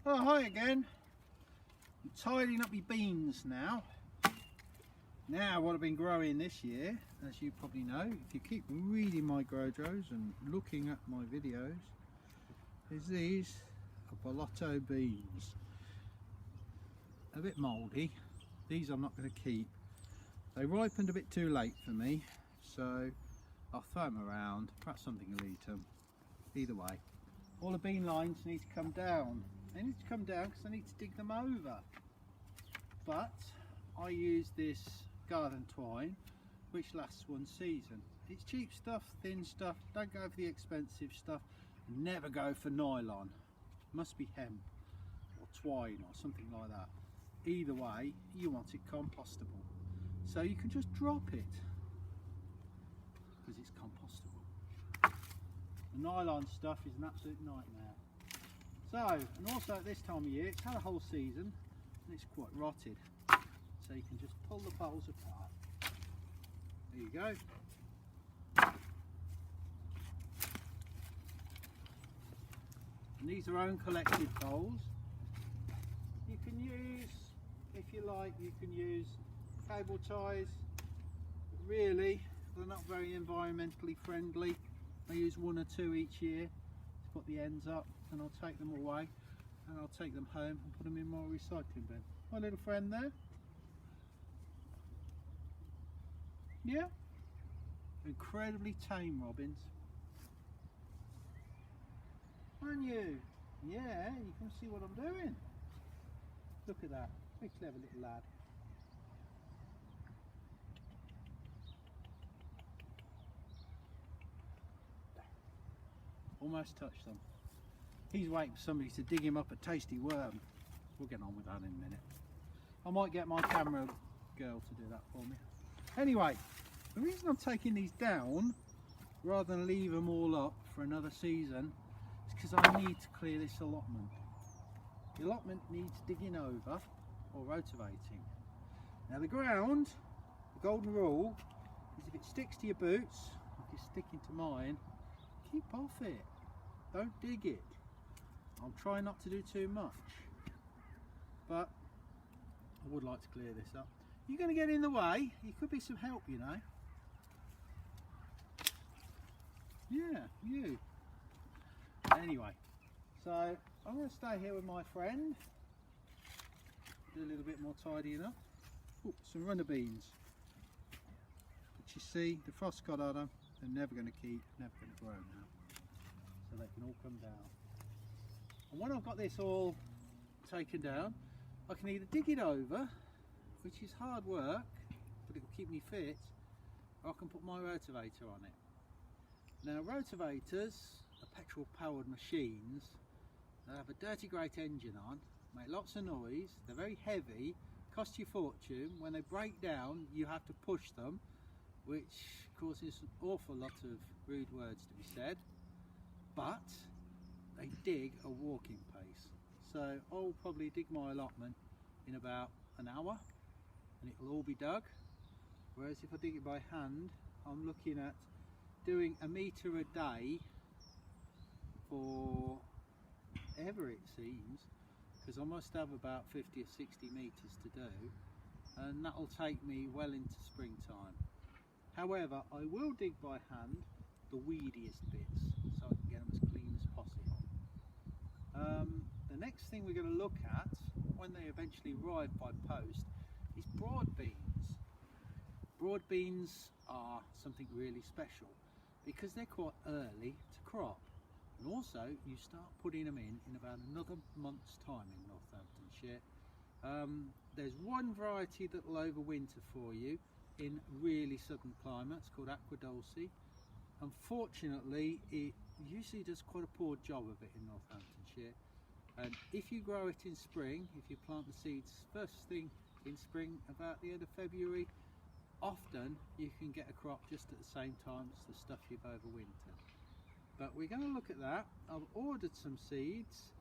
Oh, hi again. I'm tidying up my beans now. Now, what I've been growing this year, as you probably know, if you keep reading my GrowJoes and looking at my videos, is these Bolotto beans. A bit mouldy. These I'm not going to keep. They ripened a bit too late for me, so I'll throw them around. Perhaps something will eat them. Either way, all the bean lines need to come down. They need to come down because I need to dig them over. But I use this garden twine, which lasts one season. It's cheap stuff, thin stuff. Don't go for the expensive stuff. Never go for nylon. Must be hemp or twine or something like that. Either way, you want it compostable. So you can just drop it because it's compostable. The nylon stuff is an absolute nightmare. So, and also at this time of year, it's had a whole season and it's quite rotted. So you can just pull the poles apart. There you go. And these are own collected poles. You can use, if you like, you can use cable ties. But really, they're not very environmentally friendly. I use one or two each year to put the ends up, and I'll take them away and I'll take them home and put them in my recycling bin. My little friend there. Yeah, incredibly tame robins. Aren't you? Yeah, you can see what I'm doing. Look at that, very clever little lad. Almost touched them. He's waiting for somebody to dig him up a tasty worm. We'll get on with that in a minute. I might get my camera girl to do that for me. Anyway, the reason I'm taking these down rather than leave them all up for another season is because I need to clear this allotment. The allotment needs digging over or rotavating. Now the ground, the golden rule, is if it sticks to your boots, like it's sticking to mine, keep off it. Don't dig it. I'll try not to do too much, but I would like to clear this up. You're going to get in the way. You could be some help, you know. Yeah, you. Anyway, so I'm going to stay here with my friend. Do a little bit more tidying up. Ooh, some runner beans. But you see, the frost got on them. They're never going to keep, never going to grow now. So they can all come down. And when I've got this all taken down, I can either dig it over, which is hard work, but it will keep me fit, or I can put my rotavator on it. Now rotavators are petrol powered machines. They have a dirty great engine on, make lots of noise, they're very heavy, cost you a fortune. When they break down you have to push them, which causes an awful lot of rude words to be said, but they dig a walking pace. So I'll probably dig my allotment in about an hour and it will all be dug, whereas if I dig it by hand I'm looking at doing a metre a day for ever it seems, because I must have about 50 or 60 metres to do, and that will take me well into springtime. However, I will dig by hand the weediest bits so I can get them as clean as possible. The next thing we're going to look at when they eventually arrive by post is broad beans. Broad beans are something really special because they're quite early to crop, and also you start putting them in about another month's time in Northamptonshire. There's one variety that will overwinter for you in really southern climates called Aqua Dulce. Unfortunately, it usually does quite a poor job of it in Northamptonshire, and if you grow it in spring, if you plant the seeds first thing in spring about the end of February, often you can get a crop just at the same time as the stuff you've overwintered. But we're going to look at that. I've ordered some seeds.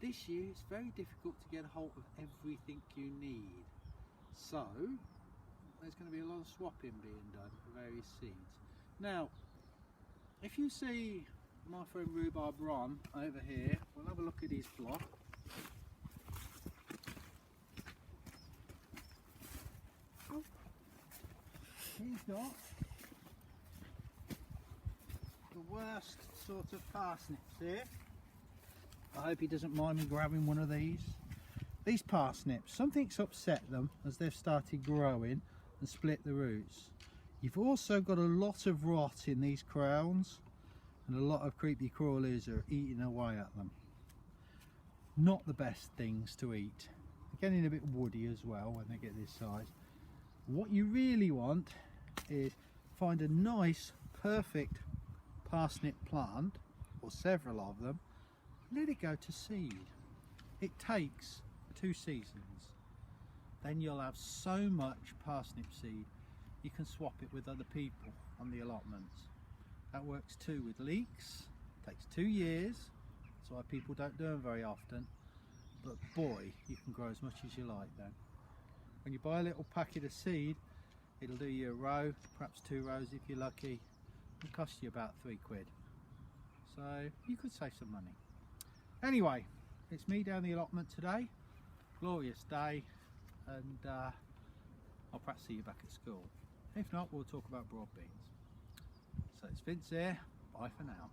This year it's very difficult to get a hold of everything you need, so there's going to be a lot of swapping being done for various seeds. Now, if you see my friend Rhubarb Ron over here, we'll have a look at his block. he's got the worst sort of parsnips here. I hope he doesn't mind me grabbing one of these. These parsnips, something's upset them as they've started growing and split the roots. You've also got a lot of rot in these crowns, and a lot of creepy crawlies are eating away at them. Not the best things to eat. They're getting a bit woody as well when they get this size. What you really want is find a nice, perfect parsnip plant, or several of them, let it go to seed. It takes 2 seasons. Then you'll have so much parsnip seed you can swap it with other people on the allotments. That works too with leeks. Takes 2 years. That's why people don't do them very often. But boy, you can grow as much as you like then. When you buy a little packet of seed, it'll do you a row, perhaps 2 rows if you're lucky. It'll cost you about £3. So you could save some money. Anyway, it's me down the allotment today. Glorious day, and I'll perhaps see you back at school. If not, we'll talk about broad beans. So it's Vince here. Bye for now.